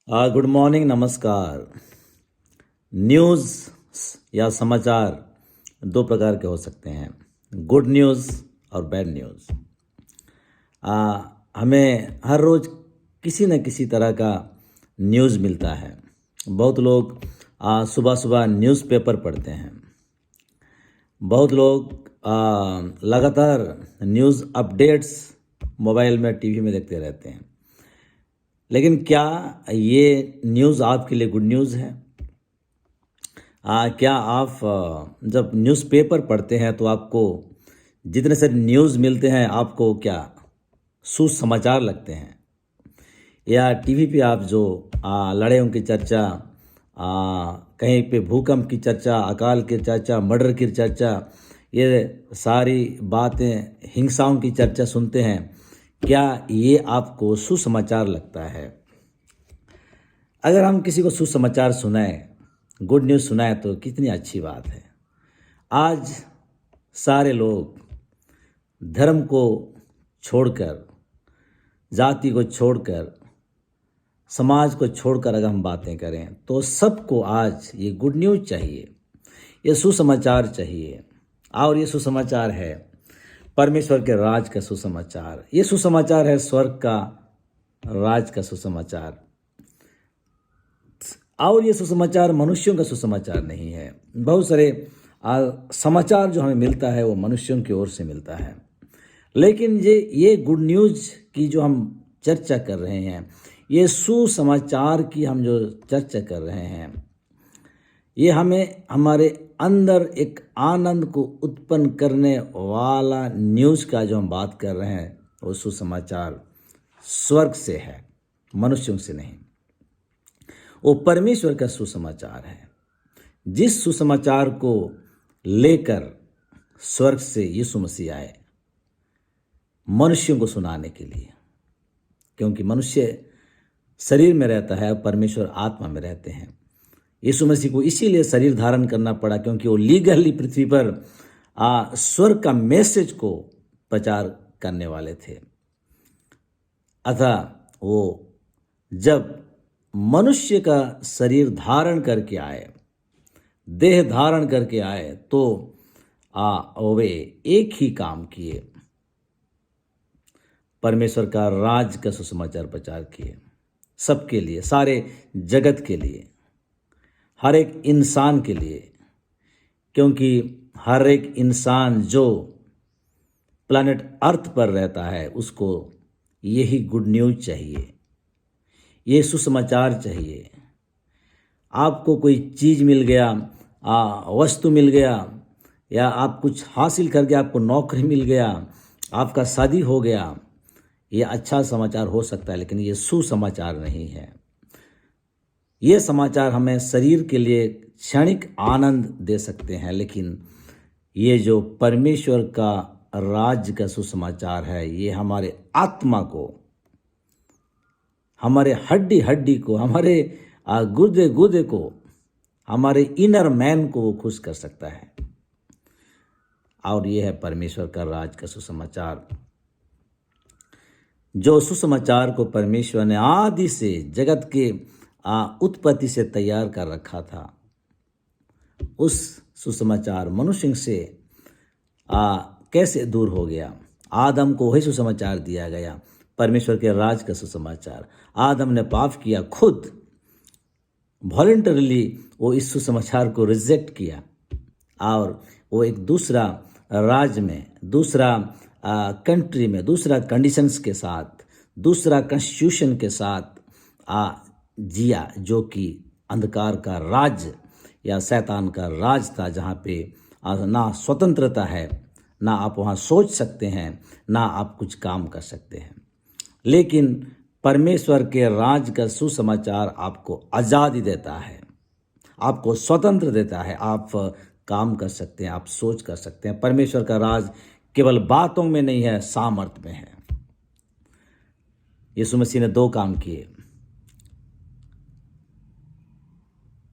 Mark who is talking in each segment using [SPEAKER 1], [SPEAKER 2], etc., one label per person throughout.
[SPEAKER 1] Good morning, नमस्कार। News या समाचार दो प्रकार के हो सकते हैं, गुड न्यूज़ और बैड न्यूज़। हमें हर रोज़ किसी न किसी तरह का न्यूज़ मिलता है। बहुत लोग सुबह सुबह न्यूज़पेपर पढ़ते हैं। बहुत लोग लगातार न्यूज़ अपडेट्स मोबाइल में, टीवी में देखते रहते हैं। लेकिन क्या ये न्यूज़ आपके लिए गुड न्यूज़ है? क्या आप जब न्यूज़पेपर पढ़ते हैं तो आपको जितने से न्यूज़ मिलते हैं आपको क्या सुसमाचार लगते हैं? या टीवी पे आप जो लड़ाइयों की चर्चा, कहीं पे भूकंप की चर्चा, अकाल की चर्चा, मर्डर की चर्चा, ये सारी बातें, हिंसाओं की चर्चा सुनते हैं, क्या ये आपको सुसमाचार लगता है? अगर हम किसी को सुसमाचार सुनाएं, गुड न्यूज़ सुनाएं तो कितनी अच्छी बात है। आज सारे लोग धर्म को छोड़कर, जाति को छोड़कर, समाज को छोड़कर अगर हम बातें करें तो सबको आज ये गुड न्यूज़ चाहिए, ये सुसमाचार चाहिए। और ये सुसमाचार है परमेश्वर के राज का सुसमाचार। ये सुसमाचार है स्वर्ग का राज का सुसमाचार। और ये सुसमाचार मनुष्यों का सुसमाचार नहीं है। बहुत सारे समाचार जो हमें मिलता है वो मनुष्यों की ओर से मिलता है। लेकिन ये गुड न्यूज़ की जो हम चर्चा कर रहे हैं, ये सुसमाचार की हम जो चर्चा कर रहे हैं, ये हमें हमारे अंदर एक आनंद को उत्पन्न करने वाला न्यूज़ का जो हम बात कर रहे हैं वो सुसमाचार स्वर्ग से है, मनुष्यों से नहीं। वो परमेश्वर का सुसमाचार है। जिस सुसमाचार को लेकर स्वर्ग से यीशु मसीह आए मनुष्यों को सुनाने के लिए, क्योंकि मनुष्य शरीर में रहता है और परमेश्वर आत्मा में रहते हैं। यीशु मसीह को इसीलिए शरीर धारण करना पड़ा, क्योंकि वो लीगली पृथ्वी पर स्वर्ग का मैसेज को प्रचार करने वाले थे। अतः वो जब मनुष्य का शरीर धारण करके आए, देह धारण करके आए, तो वे एक ही काम किए, परमेश्वर का राज का सुसमाचार प्रचार किए, सबके लिए, सारे जगत के लिए, हर एक इंसान के लिए। क्योंकि हर एक इंसान जो प्लैनेट अर्थ पर रहता है उसको यही गुड न्यूज़ चाहिए, ये सुसमाचार चाहिए। आपको कोई चीज़ मिल गया, वस्तु मिल गया, या आप कुछ हासिल करके आपको नौकरी मिल गया, आपका शादी हो गया, ये अच्छा समाचार हो सकता है, लेकिन ये सुसमाचार नहीं है। ये समाचार हमें शरीर के लिए क्षणिक आनंद दे सकते हैं, लेकिन ये जो परमेश्वर का राज्य का सुसमाचार है, ये हमारे आत्मा को, हमारे हड्डी हड्डी को, हमारे गुर्दे गुर्दे को, हमारे इनर मैन को वो खुश कर सकता है। और ये है परमेश्वर का राज का सुसमाचार, जो सुसमाचार को परमेश्वर ने आदि से, जगत के उत्पत्ति से तैयार कर रखा था। उस सुसमाचार मनुष्य से कैसे दूर हो गया? आदम को वही सुसमाचार दिया गया, परमेश्वर के राज का सुसमाचार। आदम ने पाप किया, खुद वॉलंटरली वो इस सुसमाचार को रिजेक्ट किया, और वो एक दूसरा राज्य में, दूसरा कंट्री में, दूसरा कंडीशंस के साथ, दूसरा कॉन्स्टिट्यूशन के साथ जिया, जो कि अंधकार का राज या शैतान का राज था, जहाँ पे ना स्वतंत्रता है, ना आप वहाँ सोच सकते हैं, ना आप कुछ काम कर सकते हैं। लेकिन परमेश्वर के राज का सुसमाचार आपको आज़ादी देता है, आपको स्वतंत्र देता है। आप काम कर सकते हैं, आप सोच कर सकते हैं। परमेश्वर का राज केवल बातों में नहीं है, सामर्थ में है। यीशु मसीह ने दो काम किए।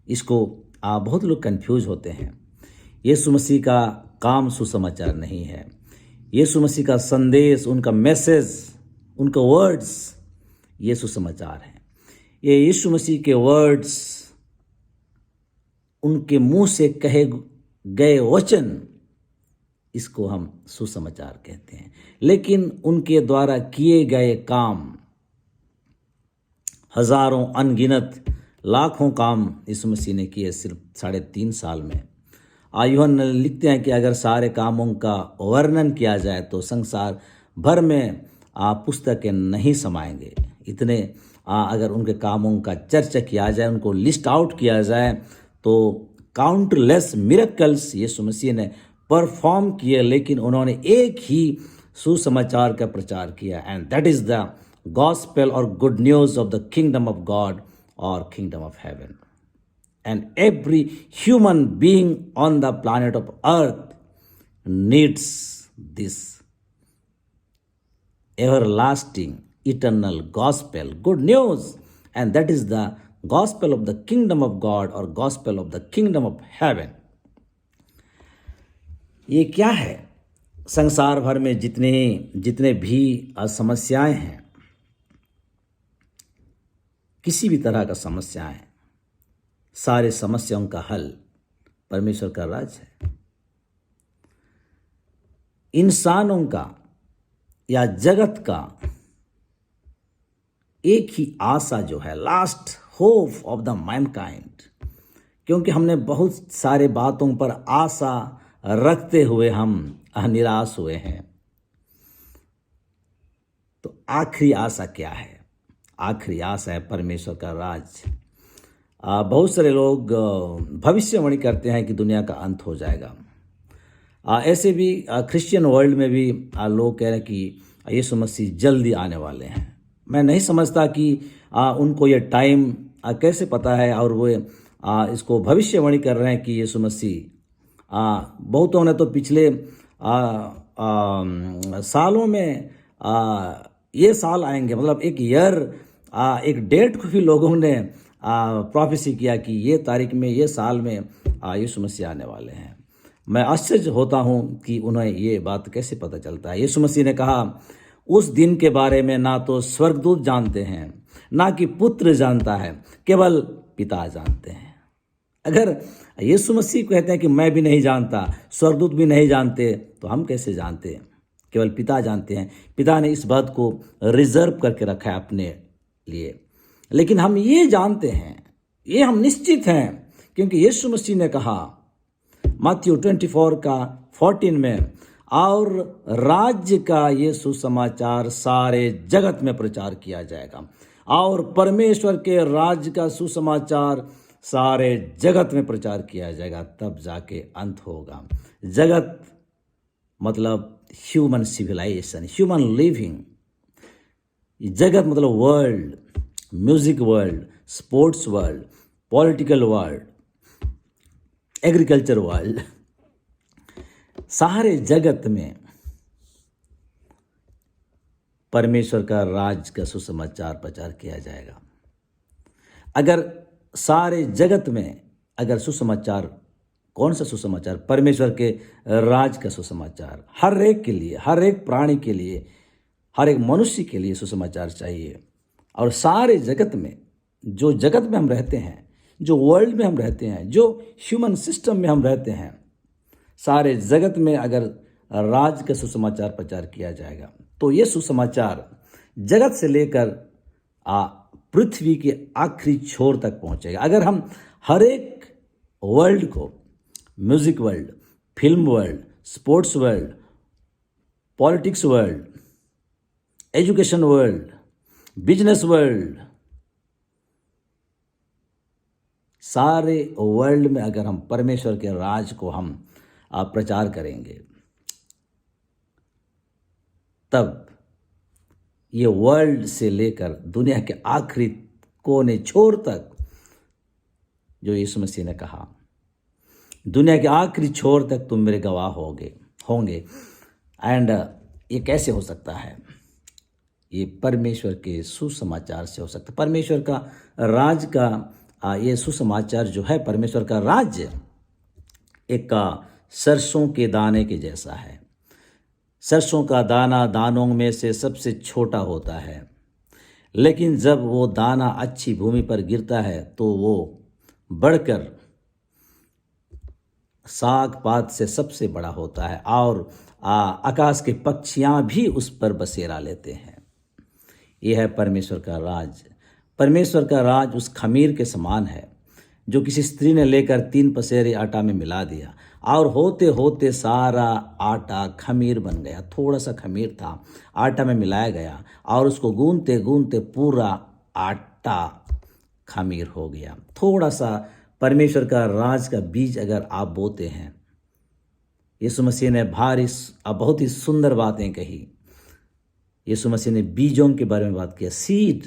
[SPEAKER 1] इसको बहुत लोग कंफ्यूज होते हैं। यीशु मसीह का काम सुसमाचार नहीं है। यीशु मसीह का संदेश, उनका मैसेज, उनका वर्ड्स, ये सुसमाचार है। ये यीशु मसीह के वर्ड्स, उनके मुंह से कहे गए वचन, इसको हम सुसमाचार कहते हैं। लेकिन उनके द्वारा किए गए काम, हजारों, अनगिनत, लाखों काम यीशु मसीह ने किए सिर्फ 3.5 साल में। यूहन्ना लिखते हैं कि अगर सारे कामों का वर्णन किया जाए तो संसार भर में पुस्तकें नहीं समाएंगे। इतने अगर उनके कामों का चर्चा किया जाए, उनको लिस्ट आउट किया जाए, तो काउंटलेस मिरेकल्स यीशु मसीह ने परफॉर्म किए, लेकिन उन्होंने एक ही सुसमाचार का प्रचार किया, and that is the gospel और good news of the kingdom of God और kingdom of heaven. And every human being on the planet of earth needs this everlasting, eternal gospel, good news. And that is the gospel of the kingdom of God or gospel of the kingdom of heaven. ये क्या है? संसार भर में जितने भी समस्याएं हैं, किसी भी तरह का समस्याएं, सारे समस्याओं का हल परमेश्वर का राज है। इंसानों का या जगत का एक ही आशा जो है, last hope of the Mankind, क्योंकि हमने बहुत सारे बातों पर आशा रखते हुए हम निराश हुए हैं। तो आखिरी आशा क्या है? आखिरी आशा है परमेश्वर का राज। बहुत सारे लोग भविष्यवाणी करते हैं कि दुनिया का अंत हो जाएगा। ऐसे भी क्रिश्चियन वर्ल्ड में भी लोग कह रहे हैं कि यीशु मसीह जल्दी आने वाले हैं। मैं नहीं समझता कि उनको ये टाइम कैसे पता है, और वो इसको भविष्यवाणी कर रहे हैं कि यीशु मसीह, बहुतों ने तो पिछले सालों में ये साल आएंगे, मतलब एक ईयर, एक डेट को भी लोगों ने प्रोफेसी किया कि ये तारीख में, ये साल में यीशु मसीह आने वाले हैं। मैं आश्चर्य होता हूँ कि उन्हें ये बात कैसे पता चलता है। यीशु मसीह ने कहा उस दिन के बारे में ना तो स्वर्गदूत जानते हैं, ना कि पुत्र जानता है, केवल पिता जानते हैं। अगर यीशु मसीह कहते हैं कि मैं भी नहीं जानता, स्वर्गदूत भी नहीं जानते, तो हम कैसे जानते? केवल पिता जानते हैं। पिता ने इस बात को रिजर्व करके रखा है अपने लिए। लेकिन हम ये जानते हैं, ये हम निश्चित हैं, क्योंकि यीशु मसीह ने कहा मत्ती 24:14 में, और राज्य का ये सुसमाचार सारे जगत में प्रचार किया जाएगा, और परमेश्वर के राज्य का सुसमाचार सारे जगत में प्रचार किया जाएगा, तब जाके अंत होगा। जगत मतलब ह्यूमन सिविलाइजेशन, ह्यूमन लिविंग। जगत मतलब world, music world, sports world, political world, agriculture world, सारे जगत में परमेश्वर का राज का सुसमाचार प्रचार किया जाएगा। अगर सारे जगत में अगर सुसमाचार, कौन सा सुसमाचार? परमेश्वर के राज का सुसमाचार। हर एक के लिए, हर एक प्राणी के लिए, हर एक मनुष्य के लिए सुसमाचार चाहिए। और सारे जगत में, जो जगत में हम रहते हैं, जो वर्ल्ड में हम रहते हैं, जो ह्यूमन सिस्टम में हम रहते हैं, सारे जगत में अगर राज का सुसमाचार प्रचार किया जाएगा, तो ये सुसमाचार जगत से लेकर पृथ्वी के आखिरी छोर तक पहुंचेगा। अगर हम हर एक वर्ल्ड को, music world, film world, sports world, politics world, education world, business world, सारे वर्ल्ड में अगर हम परमेश्वर के राज को हम प्रचार करेंगे, तब ये वर्ल्ड से लेकर दुनिया के आखिरी कोने छोर तक, जो यीशु मसीह ने कहा, दुनिया के आखिरी छोर तक तुम मेरे गवाह होंगे। एंड ये कैसे हो सकता है? ये परमेश्वर के सुसमाचार से हो सकता है। परमेश्वर का राज का ये सुसमाचार जो है, परमेश्वर का राज्य एक सरसों के दाने के जैसा है। सरसों का दाना दानों में से सबसे छोटा होता है, लेकिन जब वो दाना अच्छी भूमि पर गिरता है तो वो बढ़कर साग पात से सबसे बड़ा होता है और आकाश के पक्षियाँ भी उस पर बसेरा लेते हैं। यह है परमेश्वर का राज। परमेश्वर का राज उस खमीर के समान है जो किसी स्त्री ने लेकर 3 पसेरे आटा में मिला दिया और होते होते सारा आटा खमीर बन गया। थोड़ा सा खमीर था, आटा में मिलाया गया और उसको गूंथते गूंथते पूरा आटा खमीर हो गया। थोड़ा सा परमेश्वर का राज का बीज अगर आप बोते हैं, यीशु मसीह ने बहुत ही सुंदर बातें कही। यीशु मसीह ने बीजों के बारे में बात किया, सीड।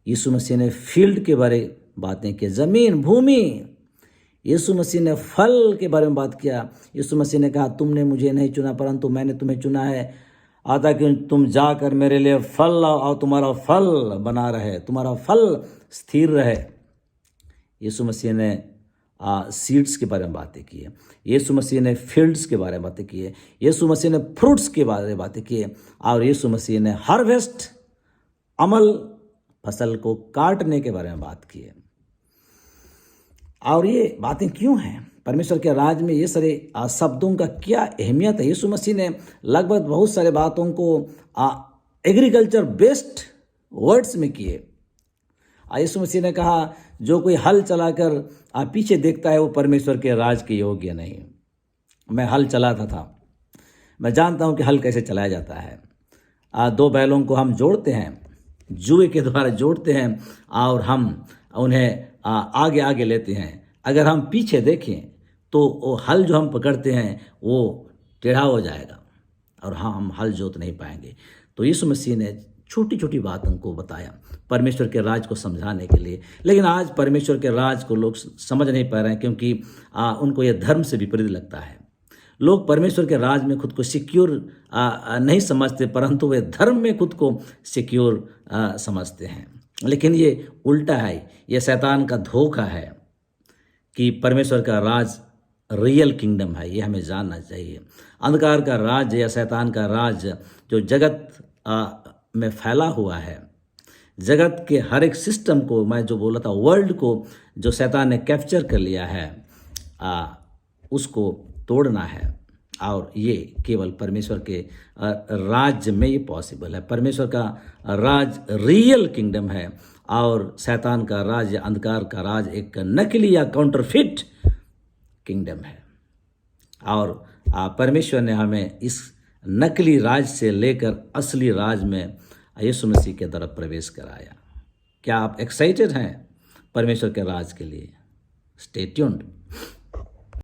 [SPEAKER 1] यीशु मसीह ने फील्ड के बारे में बातें की, ज़मीन, भूमि। यीशु मसीह ने फल के बारे में बात किया। यीशु मसीह ने कहा, तुमने मुझे नहीं चुना परंतु मैंने तुम्हें चुना है, आता कि तुम जाकर मेरे लिए फल लाओ और तुम्हारा फल बना रहे, तुम्हारा फल स्थिर रहे। यीशु मसीह ने सीड्स के बारे में बातें की है। यीशु मसीह ने फील्ड्स के बारे में बातें की है। यीशु मसीह ने फ्रूट्स के बारे में बातें की है और यीशु मसीह ने हार्वेस्ट, अमल, फसल को काटने के बारे में बात की है। और ये बातें क्यों हैं? परमेश्वर के राज में ये सारे शब्दों का क्या अहमियत है? यीशु मसीह ने लगभग बहुत सारे बातों को एग्रीकल्चर बेस्ड वर्ड्स में किए। यीशु मसीह ने कहा, जो कोई हल चलाकर पीछे देखता है वो परमेश्वर के राज के योग्य नहीं। मैं हल चलाता था, मैं जानता हूँ कि हल कैसे चलाया जाता है। 2 बैलों को हम जोड़ते हैं, जुए के द्वारा जोड़ते हैं और हम उन्हें आगे आगे लेते हैं। अगर हम पीछे देखें तो वो हल जो हम पकड़ते हैं वो टेढ़ा हो जाएगा और हम हल जोत नहीं पाएंगे। तो यीशु मसीह ने छोटी छोटी बातों को बताया परमेश्वर के राज को समझाने के लिए। लेकिन आज परमेश्वर के राज को लोग समझ नहीं पा रहे हैं क्योंकि उनको यह धर्म से विपरीत लगता है। लोग परमेश्वर के राज में खुद को सिक्योर नहीं समझते परंतु वे धर्म में खुद को सिक्योर समझते हैं। लेकिन ये उल्टा है, ये शैतान का धोखा है कि परमेश्वर का राज रियल किंगडम है, ये हमें जानना चाहिए। अंधकार का राज या शैतान का राज जो जगत में फैला हुआ है, जगत के हर एक सिस्टम को, मैं जो बोला था वर्ल्ड को जो शैतान ने कैप्चर कर लिया है, उसको तोड़ना है। और ये केवल परमेश्वर के राज्य में ये पॉसिबल है। परमेश्वर का राज रियल किंगडम है और शैतान का राज या अंधकार का राज एक नकली या काउंटरफिट किंगडम है। और परमेश्वर ने हमें इस नकली राज से लेकर असली राज में यीशु मसीह के तरफ प्रवेश कराया। क्या आप एक्साइटेड हैं परमेश्वर के राज के लिए? Stay tuned.